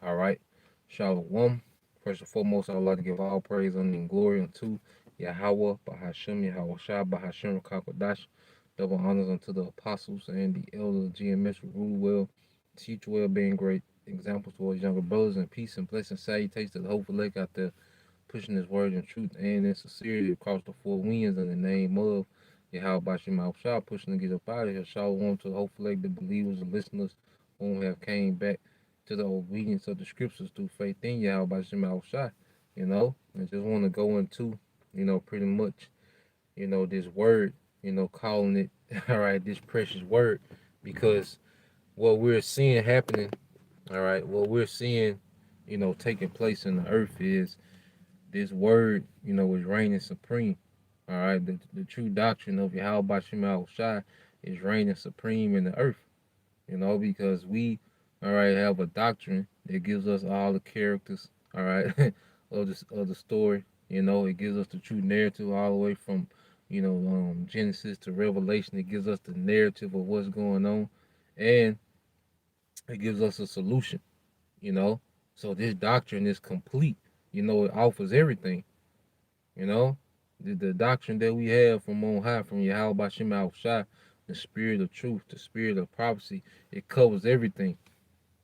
All right. Shalom. First and foremost, I would like to give all praise, honor, and glory unto Yahweh, Bahashem, Yahweh Shah, Bahashem, Kakodash. Double honors unto the apostles and the elders of GMS who rule well, teach well, being great examples towards younger brothers, and peace and blessing salutations to the hopeful lake out there, pushing his word in truth and in sincerity across the four winds in the name of Yahweh Bashim Shah, pushing to get up out of here. Shalom to the hopeful lake, the believers and listeners whom have came back to the obedience of the scriptures through faith in Yahweh Bashim Shah. I just want to go into, pretty much, this word, calling it, all right, this precious word, because what we're seeing happening, all right, what we're seeing, taking place in the earth is this word, is reigning supreme. All right, the true doctrine of Yahweh Bashim Shai is reigning supreme in the earth. Because we, all right, have a doctrine that gives us all the characters, all right, of the story. It gives us the true narrative all the way from, Genesis to Revelation. It gives us the narrative of what's going on, and it gives us a solution. You know, so this doctrine is complete. It offers everything. You know, the doctrine that we have from on high, from Yahweh Bashim Al Shai, the spirit of truth, the spirit of prophecy, it covers everything,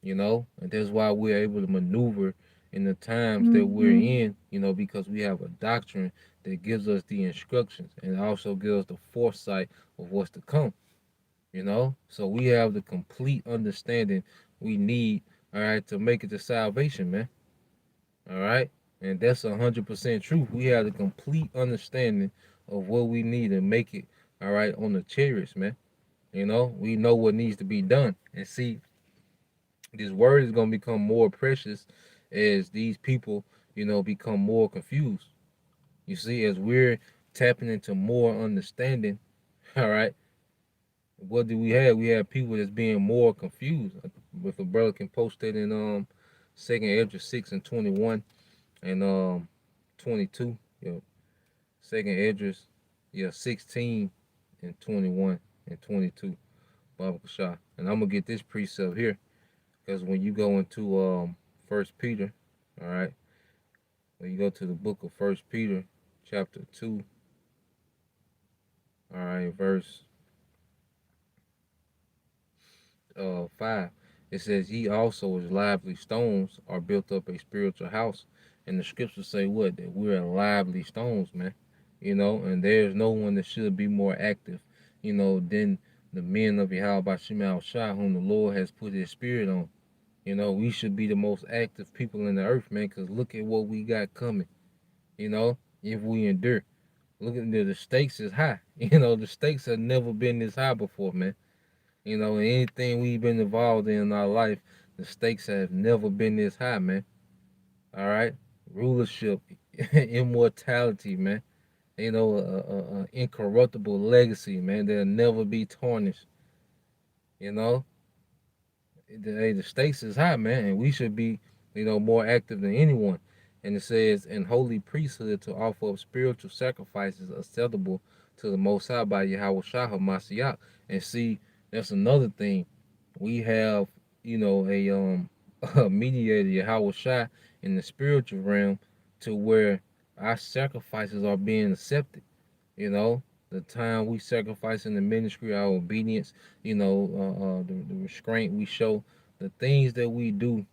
and that's why we're able to maneuver in the times that we're in, because we have a doctrine that gives us the instructions and also gives us the foresight of what's to come, So we have the complete understanding we need, all right, to make it to salvation, man. All right. And that's 100% truth. We have the complete understanding of what we need to make it, all right, on the chariots, man. We know what needs to be done. And see, this word is going to become more precious as these people, become more confused. You see, as we're tapping into more understanding, all right, what do we have? We have people that's being more confused. If a brother can post that in Second Ezra 6:21 and 22. Yeah, Second Esdras, 16 and 21 and 22. Baba Kashah. And I'm gonna get this precept here because when you go into First Peter, all right, when you go to the book of First Peter, chapter 2, all right, verse 5, it says, "Ye also as lively stones are built up a spiritual house." And the scriptures say what? That we're lively stones, man. And there's no one that should be more active, than the men of Yahweh Bashim Al Shah, whom the Lord has put his spirit on. We should be the most active people in the earth, man, because look at what we got coming, if we endure. Look at the stakes is high. The stakes have never been this high before, man. Anything we've been involved in our life, the stakes have never been this high, man. All right? Rulership, immortality, man. A incorruptible legacy, man. They'll never be tarnished. You know, the stakes is high, man, and we should be, more active than anyone. And it says, "In holy priesthood to offer up spiritual sacrifices acceptable to the Most High by Yahweh Shah Mashiach." And see, that's another thing. We have, a a mediator, Yahweh Shah, in the spiritual realm, to where our sacrifices are being accepted. The time we sacrifice in the ministry, our obedience, the restraint we show, the things that we do,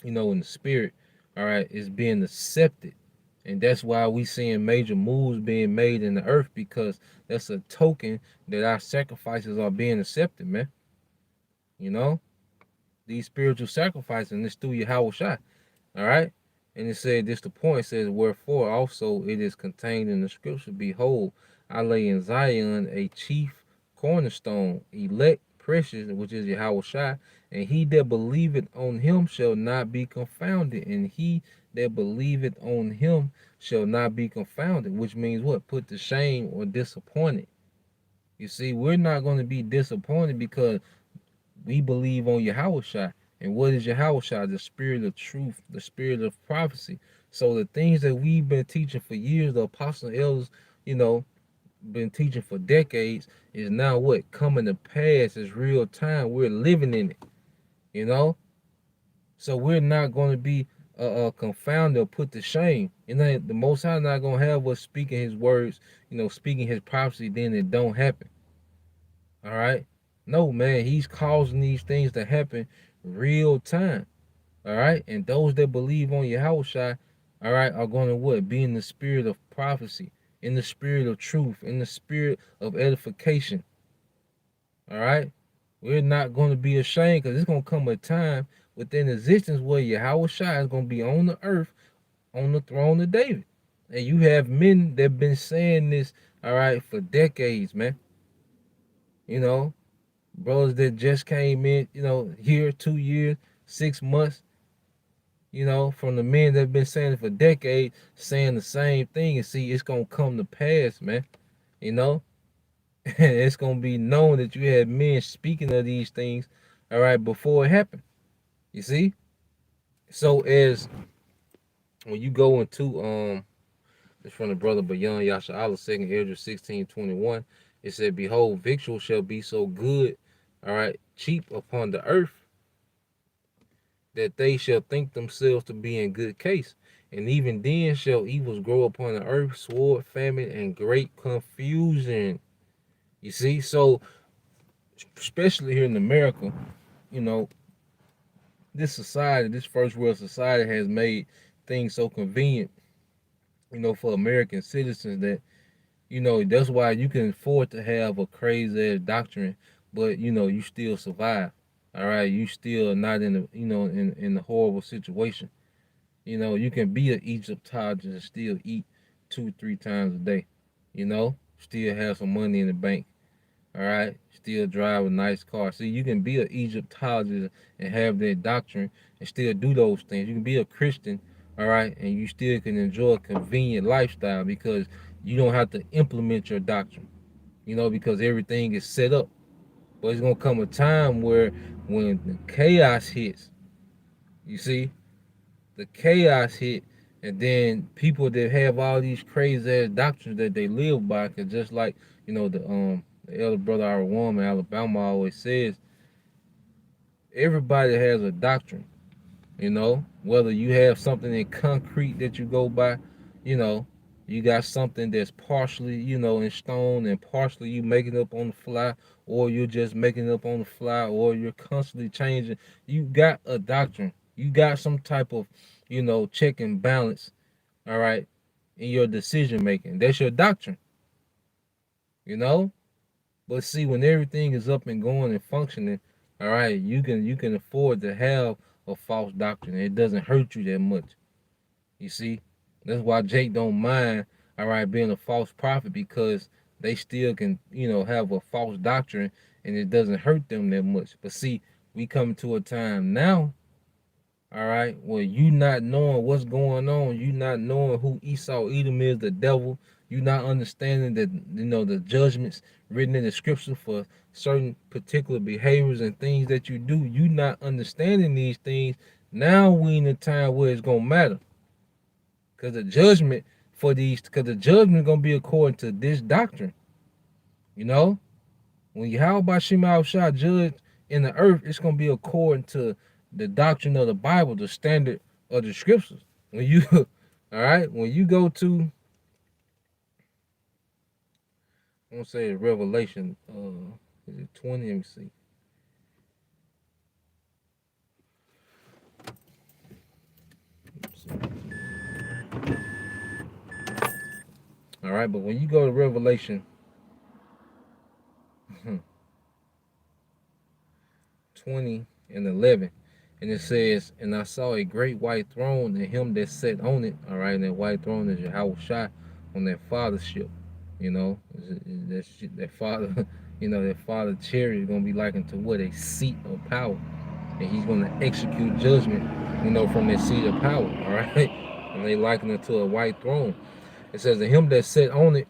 in the spirit, all right, is being accepted. And that's why we seeing major moves being made in the earth, because that's a token that our sacrifices are being accepted, man. You know, these spiritual sacrifices, and this through Yahweh Shai. All right. And it said this the point, it says, "Wherefore also it is contained in the scripture, Behold, I lay in Zion a chief cornerstone, elect, precious, which is Yahweh Shai, and he that believeth on him shall not be confounded, and he that believeth on him shall not be confounded," which means what? Put to shame or disappointed. You see, we're not going to be disappointed because we believe on Yahweh Shai. And what is Yahweh Shai? The spirit of truth, the spirit of prophecy. So the things that we've been teaching for years, the apostle elders, you know, been teaching for decades, is now what? Coming to pass. It's real time. We're living in it, you know? So we're not going to be confounded or put to shame. You know, the Most High not going to have us speaking His words, speaking His prophecy, then it don't happen. All right? No, man, He's causing these things to happen real time. All right? And those that believe on Yahushua, all right, are going to what? Be in the spirit of prophecy, in the spirit of truth, in the spirit of edification. All right? We're not going to be ashamed because it's going to come a time within existence where Yahushua is going to be on the earth on the throne of David. And you have men that have been saying this, all right, for decades, man. You know, brothers that just came in, here 2 years, 6 months, from the men that have been saying it for decades, saying the same thing, and see, it's gonna come to pass, man. You know, and it's gonna be known that you had men speaking of these things, all right, before it happened. You see, so as when you go into it's from the brother Bayan Yasha Allah, 2nd Ezra 16:21. It said, "Behold, victual shall be so good, all right, cheap upon the earth, that they shall think themselves to be in good case. And even then shall evils grow upon the earth, sword, famine, and great confusion." You see, so especially here in America, you know, this society, this first world society has made things so convenient, for American citizens that, that's why you can afford to have a crazy ass doctrine, but you still survive. All right, you still not in the in the horrible situation. You can be an Egyptologist and still eat 2, 3 times a day. Still have some money in the bank. All right, still drive a nice car. See, you can be an Egyptologist and have that doctrine and still do those things. You can be a Christian, all right, and you still can enjoy a convenient lifestyle because you don't have to implement your doctrine. Because everything is set up. But it's gonna come a time where when the chaos hits, you see, the chaos hit, and then people that have all these crazy ass doctrines that they live by, cause just like the elder brother our woman Alabama always says, everybody has a doctrine. Whether you have something in concrete that you go by, you know, you got something that's partially, in stone and partially you make it up on the fly, or you're just making it up on the fly, or you're constantly changing. You got a doctrine. You got some type of, check and balance, all right, in your decision making. That's your doctrine, you know? But see, when everything is up and going and functioning, all right, you can afford to have a false doctrine. It doesn't hurt you that much. You see, that's why Jake don't mind, all right, being a false prophet because they still can, have a false doctrine and it doesn't hurt them that much. But see, we come to a time now, all right, well, you not knowing what's going on, you not knowing who Esau Edom is, the devil, you not understanding that the judgments written in the scripture for certain particular behaviors and things that you do, you not understanding these things. Now we in a time where it's gonna matter, because the judgment gonna be according to this doctrine. You know, when Yahweh Shema Shah judge in the earth, it's gonna be according to the doctrine of the Bible, the standard of the scriptures. When you, all right, when you go to, I want to say Revelation, is it 20? Let me see. All right, but when you go to Revelation 20 and 11, and it says, "And I saw a great white throne, and him that sat on it." All right, and that white throne is Yahweh Shai on that fathership. That father, that father chariot is gonna be likened to what? A seat of power, and he's gonna execute judgment, from that seat of power. All right, and they liken it to a white throne. It says, "And him that sat on it,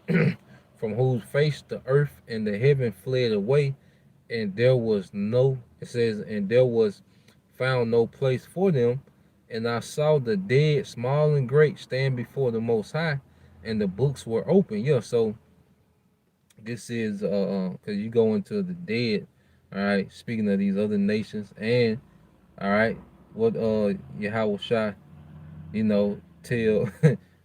from whose face the earth and the heaven fled away, and there was no," it says, "and there was found no place for them. And I saw the dead, small and great, stand before the Most High, and the books were open." Yeah, so this is because you go into the dead, all right, speaking of these other nations, and all right, Yahweh Shai, tell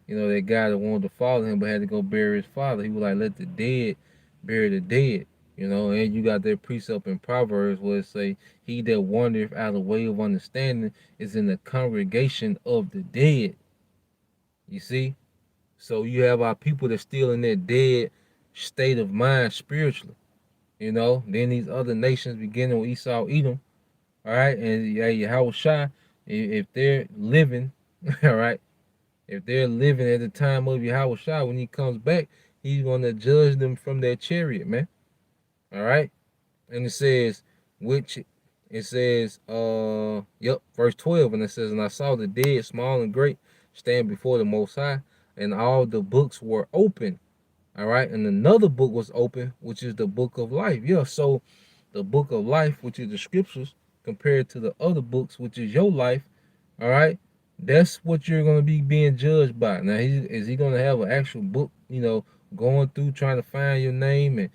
that guy that wanted to follow him but had to go bury his father. He was like, let the dead bury the dead. And you got that precept in Proverbs where it say, he that wandereth out of way of understanding is in the congregation of the dead. You see? So you have our people that's still in that dead state of mind spiritually. Then these other nations beginning with Esau, Edom, all right, and Yahweh Shai, if they're living, all right, if they're living at the time of Yahweh Shai, when he comes back, he's going to judge them from their chariot, man. All right. And it says, verse 12, and it says, and I saw the dead, small and great, stand before the Most High, and all the books were open. All right. And another book was open, which is the book of life. Yeah. So the book of life, which is the scriptures, compared to the other books, which is your life, all right, that's what you're going to be being judged by. Now, is he going to have an actual book, going through trying to find your name and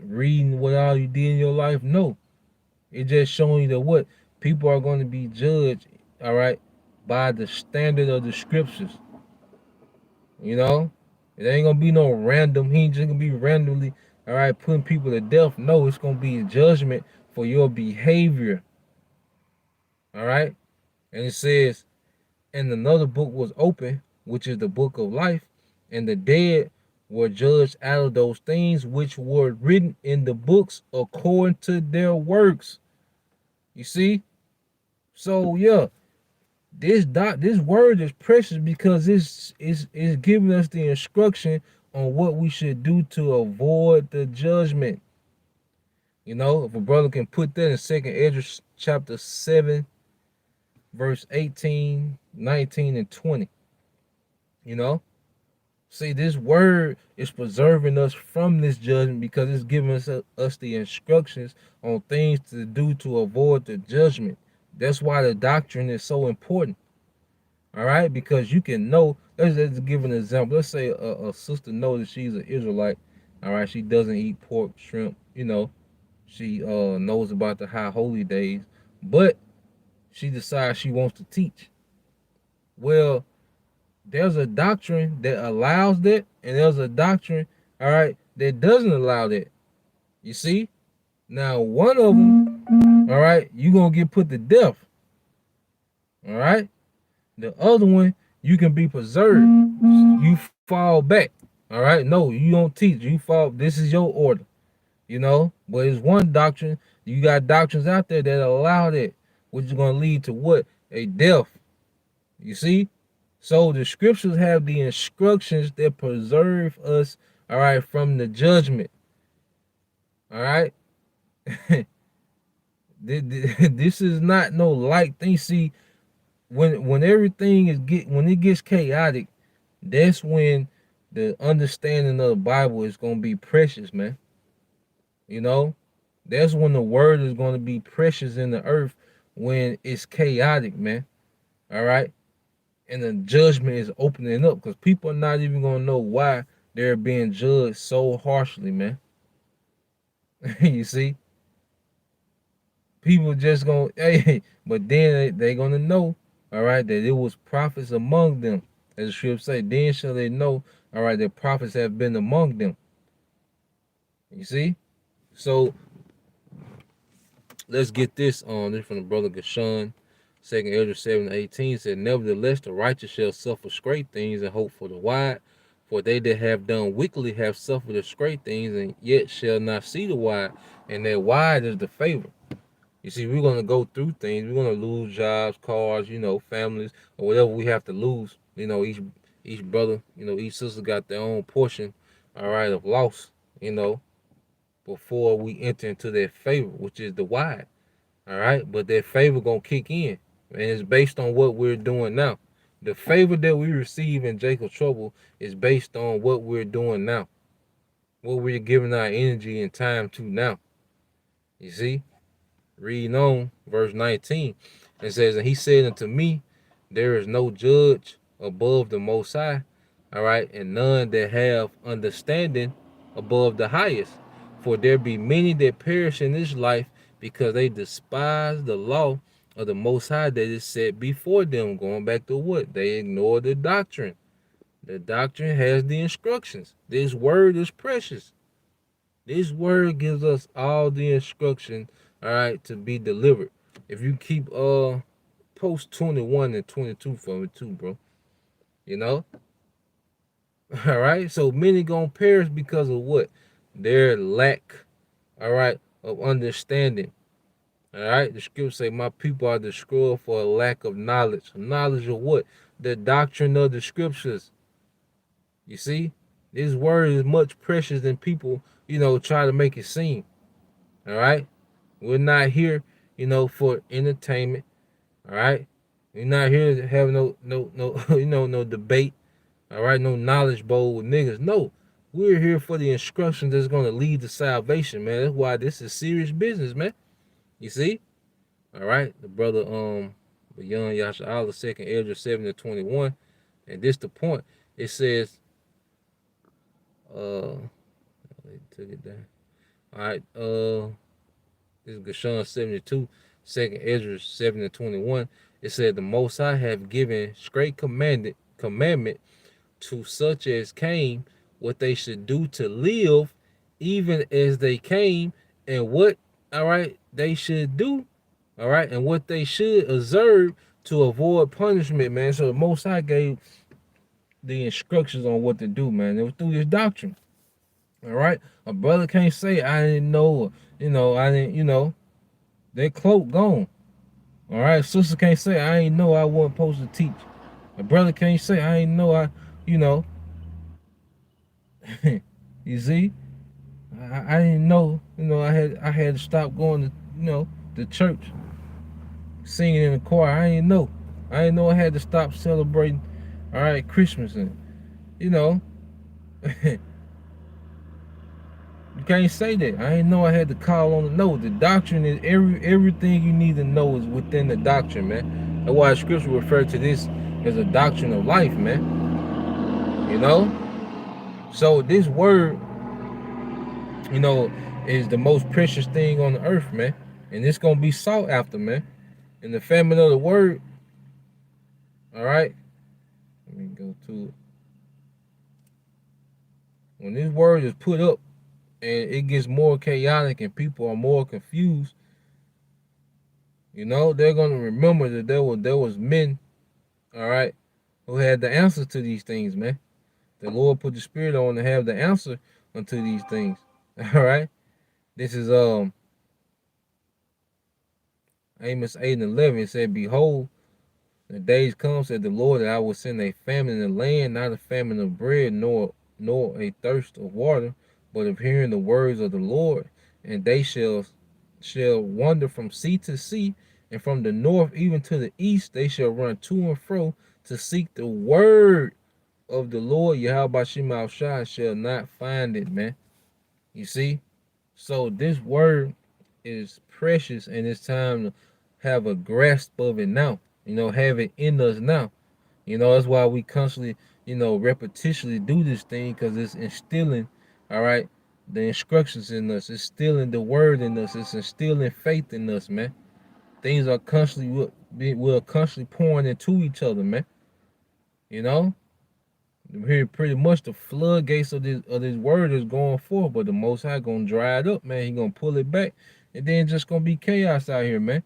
reading what all you did in your life? No. It's just showing you that what people are going to be judged, all right, by the standard of the scriptures. It ain't going to be no random. He ain't just going to be randomly, all right, putting people to death. No, it's going to be a judgment for your behavior. All right. And it says, and another book was open, which is the book of life, and the dead were judged out of those things which were written in the books according to their works. You see? So yeah, this word is precious because it's giving us the instruction on what we should do to avoid the judgment. If a brother can put that in 2nd Esdras chapter 7, verse 18, 19, and 20. See, this word is preserving us from this judgment because it's giving us the instructions on things to do to avoid the judgment. That's why the doctrine is so important. All right, because you can know. Let's give an example. Let's say a sister knows that she's an Israelite. All right, she doesn't eat pork, shrimp. She knows about the high holy days, but she decides she wants to teach. Well, there's a doctrine that allows that, and there's a doctrine, all right, that doesn't allow that. You see? Now, one of them, all right, you're going to get put to death. All right? The other one, you can be preserved. You fall back. All right? No, you don't teach. You fall. This is your order. But it's one doctrine. You got doctrines out there that allow that, which is going to lead to what? A death. You see? So the scriptures have the instructions that preserve us, all right, from the judgment. All right? This is not no light thing. See, when everything when it gets chaotic, that's when the understanding of the Bible is going to be precious, man. That's when the word is going to be precious in the earth, when it's chaotic, man. All right? And the judgment is opening up because people are not even going to know why they're being judged so harshly, man. You see? People just going, hey, but then they going to know, all right, that it was prophets among them. As the scripture say, then shall they know, all right, that prophets have been among them. You see? So, let's get this on. This from the brother Gershon. 2nd Esdras 7:18 said, nevertheless, the righteous shall suffer great things and hope for the wide. For they that have done wickedly have suffered the great things, and yet shall not see the wide. And that wide is the favor. You see, we're going to go through things. We're going to lose jobs, cars, families, or whatever we have to lose. Each brother, each sister got their own portion, all right, of loss, before we enter into that favor, which is the wide. All right, but that favor going to kick in. And it's based on what we're doing now. The favor that we receive in Jacob's trouble is based on what we're doing now. What we're giving our energy and time to now. You see? Reading on, verse 19. It says, and he said unto me, there is no judge above the Most High, all right, and none that have understanding above the highest. For there be many that perish in this life because they despise the law of the Most High that is set before them. Going back to what? They ignore the doctrine. The doctrine has the instructions. This word is precious. This word gives us all the instruction, all right, to be delivered. If you keep post 21 and 22 for me too, bro. You know? All right. So many gonna perish because of what? Their lack, all right, of understanding. All right. The scripture say, "My people are destroyed for a lack of knowledge." Knowledge of what? The doctrine of the scriptures. You see, this word is much precious than people, try to make it seem. All right. We're not here, for entertainment. All right. We're not here to have no no debate. All right, no knowledge bowl with niggas. No, we're here for the instruction that's gonna lead to salvation, man. That's why this is serious business, man. You see? All right, the brother the young Yasha Allah, second Ezra 7-21, and this the point. It says, they took it down. All right, this is Gashon 72, second Ezra 7-21. It said the Most High have given straight commandment to such as came what they should do to live, even as they came, and what, all right, they should do, all right, and what they should observe to avoid punishment, man. So the Most High gave the instructions on what to do, man. It was through this doctrine, all right. A brother can't say I didn't know, I didn't, their cloak gone, all right. Sister can't say I ain't know I wasn't supposed to teach. A brother can't say I ain't know you know, you see. I didn't know, I had to stop going to, the church, singing in the choir. I didn't know. I didn't know I had to stop celebrating, all right, Christmas. And, you know, you can't say that. I didn't know I had to call on the no. The doctrine is everything you need to know is within the doctrine, man. That's why scripture referred to this as a doctrine of life, man. You know? So this word, is the most precious thing on the earth, man. And it's gonna be sought after, man. In the famine of the word, all right. Let me go to it. When this word is put up and it gets more chaotic and people are more confused, they're gonna remember that there was men, all right, who had the answer to these things, man. The Lord put the Spirit on to have the answer unto these things. All right. This is Amos 8:11. It said, "Behold, the days come," said the Lord, "that I will send a famine in the land, not a famine of bread, nor a thirst of water, but of hearing the words of the Lord. And they shall wander from sea to sea, and from the north even to the east. They shall run to and fro to seek the word of the Lord. Yahweh Shema Shai shall not find it," man. You see? So this word is precious, and it's time to have a grasp of it now. Have it in us now. That's why we constantly, repetitiously do this thing, because it's instilling, all right, the instructions in us. It's instilling the word in us. It's instilling faith in us, man. Things are constantly we're constantly pouring into each other, man. You know, here pretty much the floodgates of this word is going forth, but the Most High gonna dry it up, man. He gonna pull it back, and then just gonna be chaos out here, man.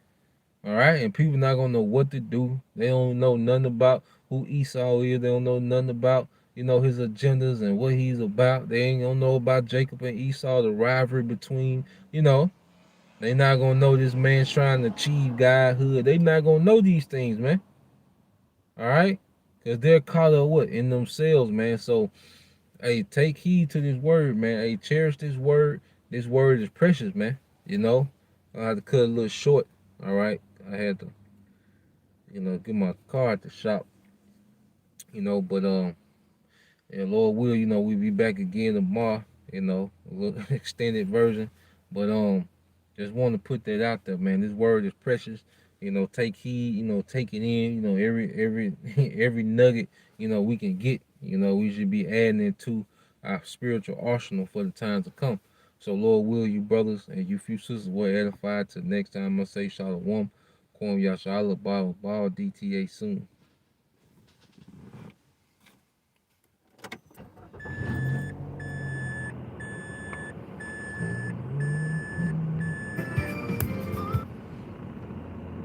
All right, and people not gonna know what to do. They don't know nothing about who Esau is. They don't know nothing about his agendas and what he's about. They ain't gonna know about Jacob and Esau, the rivalry between. They not gonna know this man's trying to achieve godhood. They not gonna know these things, man. All right, because they're caught up what in themselves, man. So hey, take heed to this word, man. Hey, cherish this word. This word is precious, man. I had to cut a little short. All right, I had to get my car at the shop, but yeah, Lord will, we be back again tomorrow, a little extended version. But just want to put that out there, man. This word is precious. Take heed, take it in, every every nugget, we can get, we should be adding it to our spiritual arsenal for the times to come. So Lord will, you brothers and you few sisters were edified. Till next time I say shalom. Kwam Yashala Ball DTA soon.